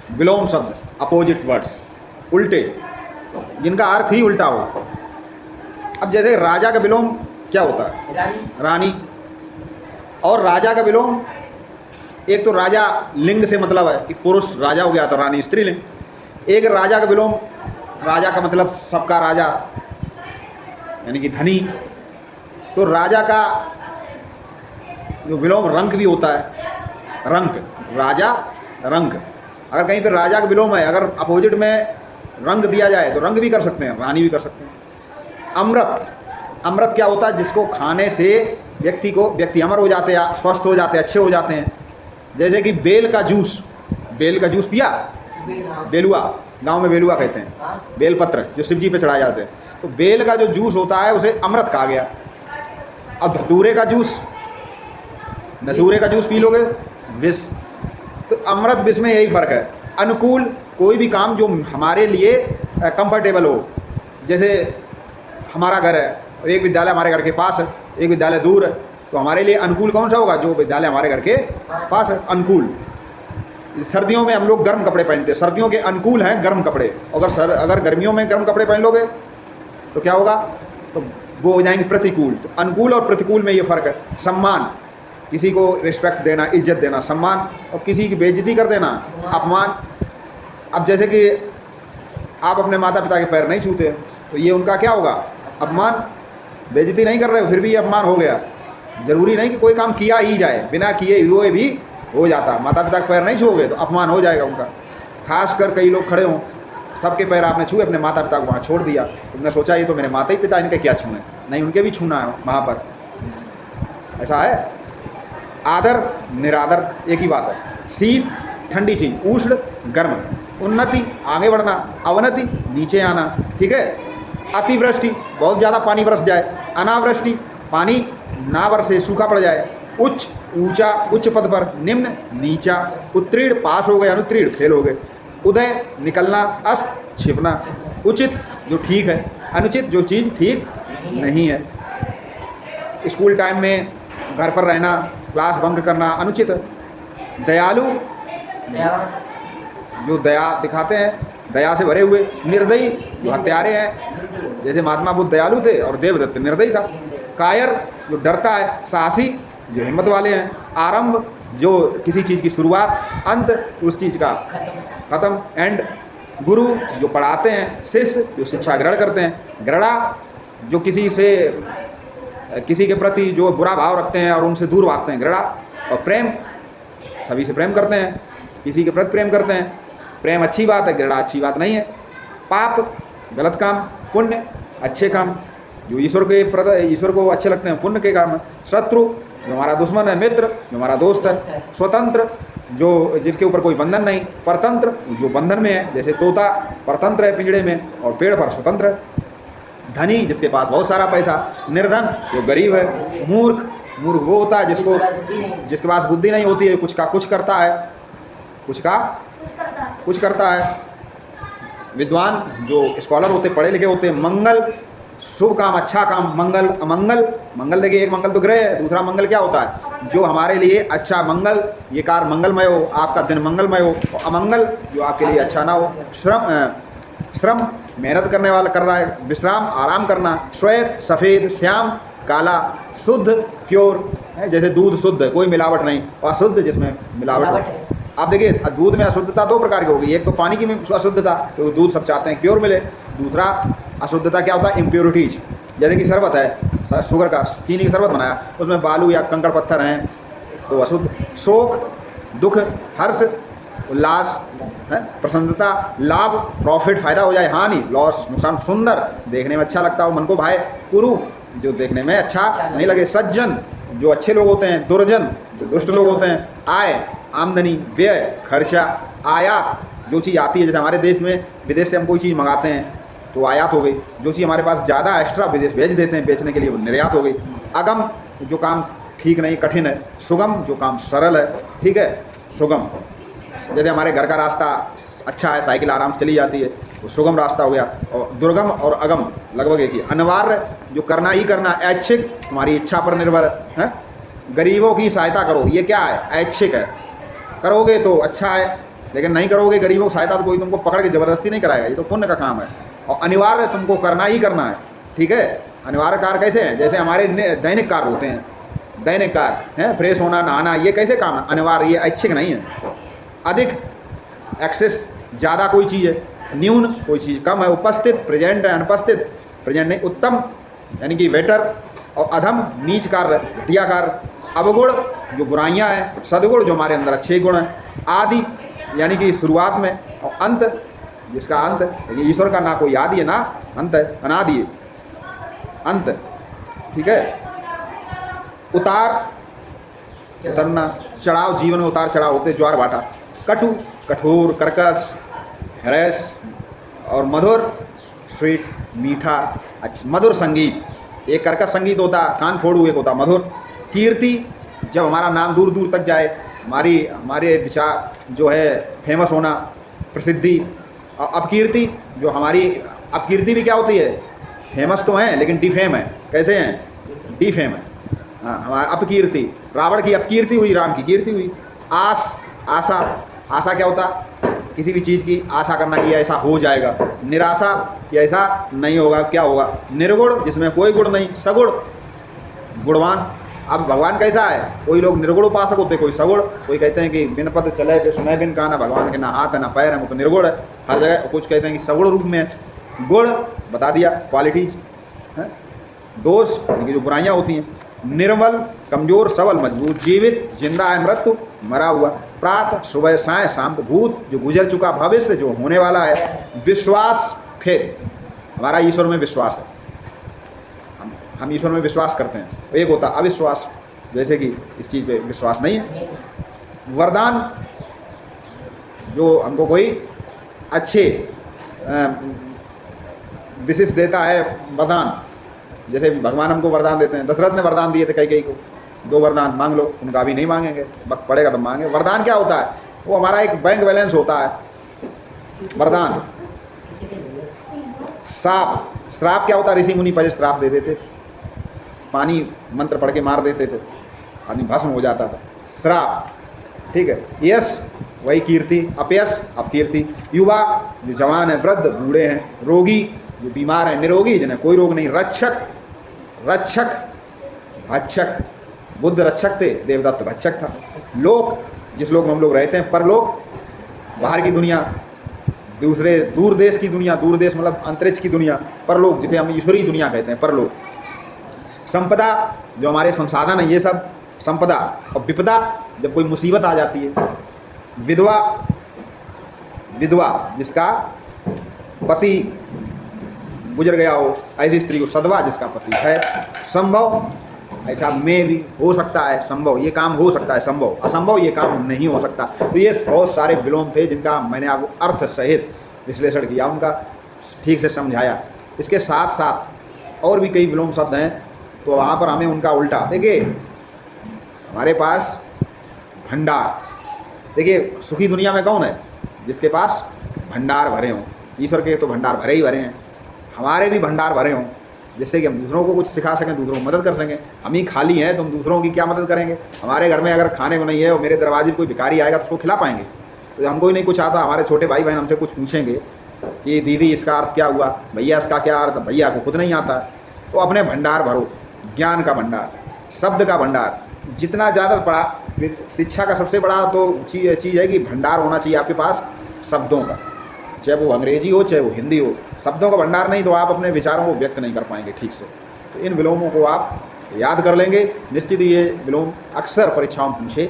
विलोम शब्द, opposite words, उल्टे, जिनका अर्थ ही उल्टा हो। अब जैसे राजा का विलोम क्या होता है? रानी। और राजा का विलोम, एक तो राजा लिंग से मतलब है कि पुरुष राजा हो गया तो रानी स्त्रीलिंग। एक राजा का विलोम, राजा का मतलब सबका राजा यानी कि धनी। तो राजा का जो विलोम रंक भी होता है, रंक, राजा रंक। अगर कहीं पे राजा का विलोम है, अगर अपोजिट में रंग दिया जाए तो रंग भी कर सकते हैं, रानी भी कर सकते हैं। अमृत, अमृत क्या होता है? जिसको खाने से व्यक्ति अमर हो जाते हैं, स्वस्थ हो जाते हैं, अच्छे हो जाते हैं। जैसे कि बेल का जूस, बेल का जूस पिया, बेलुआ, गांव में बेलुआ कहते हैं, बेलपत्र जो शिव जी पे चढ़ाए जाते हैं। तो बेल का जो जूस होता है उसे अमृत कहा गया। अब धतूरे का जूस, धतूरे का जूस पी लोगे, विष। तो अमृत विष में यही फ़र्क है। अनुकूल, कोई भी काम जो हमारे लिए कंफर्टेबल हो। जैसे हमारा घर है और एक विद्यालय हमारे घर के पास है, एक विद्यालय दूर है, तो हमारे लिए अनुकूल कौन सा होगा? जो विद्यालय हमारे घर के पास है, अनुकूल। सर्दियों में हम लोग गर्म कपड़े पहनते हैं, सर्दियों के अनुकूल हैं गर्म कपड़े। अगर गर्मियों में गर्म कपड़े पहन लोगे तो क्या होगा? तो वो हो जाएंगे प्रतिकूल। तो अनुकूल और प्रतिकूल में ये फ़र्क है। सम्मान, किसी को रिस्पेक्ट देना, इज्जत देना, सम्मान। और किसी की बेइज्जती कर देना, अपमान। अब जैसे कि आप अपने माता पिता के पैर नहीं छूते तो ये उनका क्या होगा? अपमान। बेइज्जती नहीं कर रहे हो फिर भी ये अपमान हो गया। ज़रूरी नहीं कि कोई काम किया ही जाए, बिना किए हुए भी हो जाता। माता पिता के पैर नहीं छूओगे तो अपमान हो जाएगा उनका। खास कर कई लोग खड़े हों, सबके पैर आपने छुए, अपने माता पिता को वहाँ छोड़ दिया, तुमने सोचा ये तो मेरे माता ही पिता, इनके क्या छूए? नहीं, उनके भी छूना है वहाँ पर। ऐसा है। आदर निरादर एक ही बात है। शीत ठंडी चीज़, उष्ण गर्म। उन्नति आगे बढ़ना, अवनति नीचे आना। ठीक है। अतिवृष्टि बहुत ज़्यादा पानी बरस जाए, अनावृष्टि पानी ना बरसे सूखा पड़ जाए। उच्च ऊंचा, उच्च पद पर, निम्न नीचा। उत्तीर्ण पास हो गए, अनुत्तीर्ण फेल हो गए। उदय निकलना, अस्त छिपना। उचित जो ठीक है, अनुचित जो चीज़ ठीक नहीं है। स्कूल टाइम में घर पर रहना, क्लास बंक करना अनुचित। दयालु जो दया दिखाते हैं, दया से भरे हुए। निर्दयी जो हत्यारे हैं, जैसे महात्मा बुद्ध दयालु थे और देवदत्त निर्दयी था। कायर जो डरता है। साहसी जो हिम्मत वाले हैं। आरंभ जो किसी चीज़ की शुरुआत, अंत उस चीज़ का खत्म, एंड। गुरु जो पढ़ाते हैं। शिष्य जो शिक्षा ग्रहण करते हैं। गृणा जो किसी के प्रति जो बुरा भाव रखते हैं और उनसे दूर भागते हैं, घृणा। और प्रेम सभी से प्रेम करते हैं, किसी के प्रति प्रेम करते हैं। प्रेम अच्छी बात है, घृणा अच्छी बात नहीं है। पाप गलत काम, पुण्य अच्छे काम जो ईश्वर को अच्छे लगते हैं, पुण्य के काम है। शत्रु जो हमारा दुश्मन है। मित्र जो हमारा दोस्त है। स्वतंत्र जो जिसके ऊपर कोई बंधन नहीं। परतंत्र जो बंधन में है, जैसे तोता परतंत्र है पिंजड़े में और पेड़ पर स्वतंत्र है। धनी जिसके पास बहुत सारा पैसा। निर्धन जो गरीब है। मूर्ख वो होता है जिसके पास बुद्धि नहीं होती है, कुछ का कुछ करता है, कुछ करता है। विद्वान जो स्कॉलर होते, पढ़े लिखे होते हैं। मंगल शुभ काम, अच्छा काम। मंगल अमंगल, मंगल देखिए, एक मंगल तो ग्रह है, दूसरा मंगल क्या होता है? जो हमारे लिए अच्छा मंगल, ये कार मंगलमय हो, आपका दिन मंगलमय हो। और अमंगल जो आपके लिए अच्छा ना हो। श्रम मेहनत करने वाला कर रहा है। विश्राम आराम करना। श्वेत सफ़ेद, श्याम काला। शुद्ध प्योर है, जैसे दूध शुद्ध है, कोई मिलावट नहीं। और अशुद्ध जिसमें मिलावट हो। आप देखिए दूध में अशुद्धता दो प्रकार की होगी। एक तो पानी की में अशुद्धता, तो दूध सब चाहते हैं प्योर मिले। दूसरा अशुद्धता क्या होता है? इम्प्योरिटीज। जैसे कि शरबत है, शुगर का, चीनी का शरबत बनाया, उसमें बालू या कंकड़ पत्थर हैं तो अशुद्ध। शोक दुख, हर्ष उल्लास है, प्रसन्नता, लाभ प्रॉफिट, फायदा हो जाए, हानि लॉस नुकसान। सुंदर देखने में अच्छा लगता हो, मन को भाए। कुरूप जो देखने में अच्छा नहीं लगे। सज्जन जो अच्छे लोग होते हैं। दुर्जन जो दुष्ट लोग होते हैं। आय आमदनी, व्यय खर्चा। आयात जो चीज़ आती है, जैसे हमारे देश में विदेश से हम कोई चीज़ मंगाते हैं तो आयात हो गई। जो चीज़ हमारे पास ज़्यादा एक्स्ट्रा विदेश भेज देते हैं बेचने के लिए, वो निर्यात हो गई। अगम जो काम ठीक नहीं, कठिन है। सुगम जो काम सरल है। ठीक है, सुगम जैसे हमारे घर का रास्ता अच्छा है, साइकिल आराम से चली जाती है, तो सुगम रास्ता हो गया। और दुर्गम और अगम लगभग एक ही। अनिवार्य जो करना ही करना। ऐच्छिक तुम्हारी इच्छा पर निर्भर है। गरीबों की सहायता करो, ये क्या है? ऐच्छिक है, करोगे तो अच्छा है। लेकिन नहीं करोगे गरीबों की सहायता तो कोई तुमको पकड़ के ज़बरदस्ती नहीं कराएगा, ये तो पुण्य का काम है और अनिवार्य तुमको करना ही करना है। ठीक है, अनिवार्य कार्य कैसे हैं, जैसे हमारे दैनिक कार्य होते हैं, दैनिक कार्य हैं, फ्रेश होना, नहाना, ये कैसे काम है, अनिवार्य, ये ऐच्छिक नहीं है। अधिक एक्सेस, ज़्यादा कोई चीज़ है, न्यून कोई चीज़ कम है, उपस्थित प्रेजेंट है, अनुपस्थित प्रेजेंट नहीं, उत्तम यानी कि बेटर, और अधम नीच कार्य, घटिया कार्य, अवगुण जो बुराइयां हैं, सदगुण जो हमारे अंदर अच्छे गुण हैं, आदि यानी कि शुरुआत में, और अंत जिसका अंत, लेकिन ईश्वर का ना कोई आदि है ना अंत है, अनादि है, अंत। ठीक है, उतार उतरना, चढ़ाव, जीवन में उतार चढ़ाव होते, ज्वार भाटा, कटु कठोर, कर्कश रस, और मधुर स्वीट मीठा, अच्छा मधुर संगीत, एक कर्कश संगीत होता, कान फोड़ू, एक होता मधुर। कीर्ति, जब हमारा नाम दूर दूर तक जाए, हमारे विचार जो है फेमस होना, प्रसिद्धि। और अपकीर्ति, जो हमारी अपकीर्ति भी क्या होती है, फेमस तो हैं लेकिन डिफेम है, कैसे हैं, डिफेम है। हाँ, हमारा अपकीर्ति, रावण की अपकीर्ति हुई, राम की कीर्ति हुई। आस, आशा, आशा क्या होता, किसी भी चीज़ की आशा करना कि ऐसा हो जाएगा। निराशा कि ऐसा नहीं होगा, क्या होगा। निर्गुण, जिसमें कोई गुण नहीं, सगुण, गुणवान। अब भगवान कैसा है, कोई लोग निर्गुण उपासक होते, कोई सगुण, कोई कहते हैं कि बिन पद चले पे सुने बिन काना, भगवान के ना हाथ है ना पैर है, वो तो निर्गुण है हर जगह। कुछ कहते हैं कि सगुण रूप में है। गुण बता दिया, क्वालिटीज है। दोष यानी कि जो बुराइयाँ होती हैं। निर्मल, कमजोर, सबल, मजबूत, जीवित, जिंदा है, मृत्यु, मरा हुआ। प्रातः, सुबह, साय, शाम, भूत जो गुजर चुका, भविष्य जो होने वाला है। विश्वास, फिर हमारा ईश्वर में विश्वास है, हम ईश्वर में विश्वास करते हैं। एक होता अविश्वास, जैसे कि इस चीज़ पे विश्वास नहीं है। वरदान, जो हमको कोई अच्छे विशेष देता है, वरदान, जैसे भगवान हमको वरदान देते हैं। दशरथ ने वरदान दिए थे कई को, 2 वरदान मांग लो, उनका भी नहीं मांगेंगे, वक्त पड़ेगा तब मांगे। वरदान क्या होता है, वो हमारा एक बैंक बैलेंस होता है, वरदान। श्राप, श्राप क्या होता है, ऋषि मुनि पहले श्राप दे देते थे, पानी मंत्र पढ़ के मार देते थे, आदमी भस्म हो जाता था, श्राप। ठीक है। यश, वही कीर्ति। अपयश, अपकीर्ति। युवा, जो जवान है, वृद्ध, बूढ़े हैं। रोगी, जो बीमार है। निरोगी, जिन्हें कोई रोग नहीं। रक्षक, रक्षक, भक्षक, बुद्ध रक्षक थे, देवदत्त भक्षक था। लोक, जिस लोक में हम लोग रहते हैं, परलोक, बाहर की दुनिया, दूसरे दूर देश की दुनिया, दूर देश मतलब अंतरिक्ष की दुनिया। परलोक, जिसे हम ईश्वरीय दुनिया कहते हैं, परलोक। संपदा, जो हमारे संसाधन है, ये सब संपदा। और विपदा, जब कोई मुसीबत आ जाती है। विधवा, विधवा जिसका पति गुजर गया हो, ऐसी स्त्री को सधवा, जिसका पति है। संभव, ऐसा में भी हो सकता है, संभव, ये काम हो सकता है, संभव। असंभव, ये काम नहीं हो सकता। तो ये बहुत सारे विलोम थे जिनका मैंने आपको अर्थ सहित विश्लेषण किया, उनका ठीक से समझाया। इसके साथ साथ और भी कई विलोम शब्द हैं, तो वहाँ पर हमें उनका उल्टा। देखिए, हमारे पास भंडार, देखिए सुखी दुनिया में कौन है, जिसके पास भंडार भरे हों। ईश्वर के तो भंडार भरे ही भरे हैं, हमारे भी भंडार भरे हों, जिससे कि हम दूसरों को कुछ सिखा सकें, दूसरों को मदद कर सकें। हम ही खाली हैं तो हम दूसरों की क्या मदद करेंगे। हमारे घर में अगर खाने को नहीं है और मेरे दरवाजे पर कोई भिखारी आएगा तो उसको खिला पाएंगे। तो हमको ही नहीं कुछ आता, हमारे छोटे भाई बहन हमसे कुछ पूछेंगे कि दीदी इसका अर्थ क्या हुआ, भैया इसका क्या अर्थ, भैया को खुद नहीं आता। तो अपने भंडार भरो, ज्ञान का भंडार, शब्द का भंडार। जितना ज़्यादा पढ़ा, शिक्षा का सबसे बड़ा तो चीज़ है कि भंडार होना चाहिए आपके पास शब्दों का, चाहे वो अंग्रेजी हो चाहे वो हिंदी हो। शब्दों का भंडार नहीं तो आप अपने विचारों को व्यक्त नहीं कर पाएंगे ठीक से। तो इन विलोमों को आप याद कर लेंगे, निश्चित ही ये विलोम अक्सर परीक्षाओं में पूछे